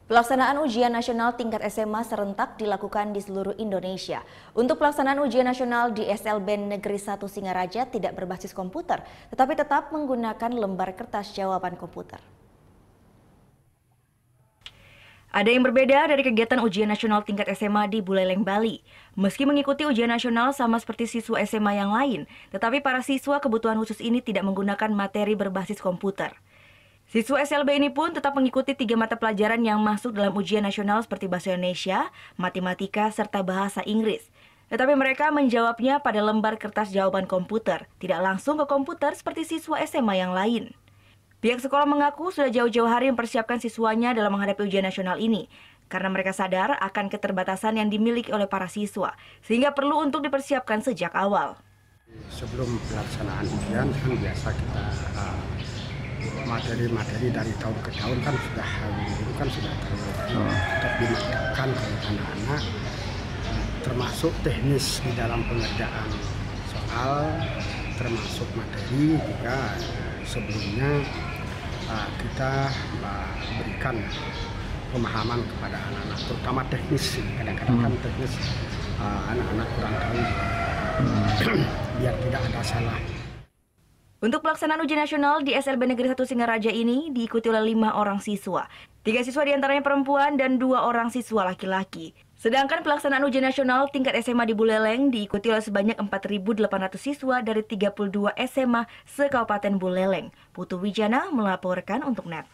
Pelaksanaan ujian nasional tingkat SMA serentak dilakukan di seluruh Indonesia. Untuk pelaksanaan ujian nasional di SLB Negeri 1 Singaraja tidak berbasis komputer, tetapi tetap menggunakan lembar kertas jawaban komputer. Ada yang berbeda dari kegiatan ujian nasional tingkat SMA di Buleleng, Bali. Meski mengikuti ujian nasional sama seperti siswa SMA yang lain, tetapi para siswa kebutuhan khusus ini tidak menggunakan materi berbasis komputer. Siswa SLB ini pun tetap mengikuti 3 mata pelajaran yang masuk dalam ujian nasional seperti Bahasa Indonesia, Matematika, serta Bahasa Inggris. Tetapi mereka menjawabnya pada lembar kertas jawaban komputer, tidak langsung ke komputer seperti siswa SMA yang lain. Pihak sekolah mengaku sudah jauh-jauh hari mempersiapkan siswanya dalam menghadapi ujian nasional ini, karena mereka sadar akan keterbatasan yang dimiliki oleh para siswa, sehingga perlu untuk dipersiapkan sejak awal. Sebelum pelaksanaan ujian kan biasa kita materi-materi dari tahun ke tahun kan sudah tetap dimantapkan oleh anak-anak, termasuk teknis di dalam pengerjaan soal, termasuk materi juga sebelumnya kita berikan pemahaman kepada anak-anak, terutama teknis. Kadang-kadang kan teknis anak-anak kurang tahu biar tidak ada salah. Untuk pelaksanaan ujian nasional di SLB Negeri 1 Singaraja ini diikuti oleh 5 orang siswa. 3 siswa diantaranya perempuan dan 2 orang siswa laki-laki. Sedangkan pelaksanaan ujian nasional tingkat SMA di Buleleng diikuti oleh sebanyak 4.800 siswa dari 32 SMA se-Kabupaten Buleleng. Putu Wijana melaporkan untuk NET.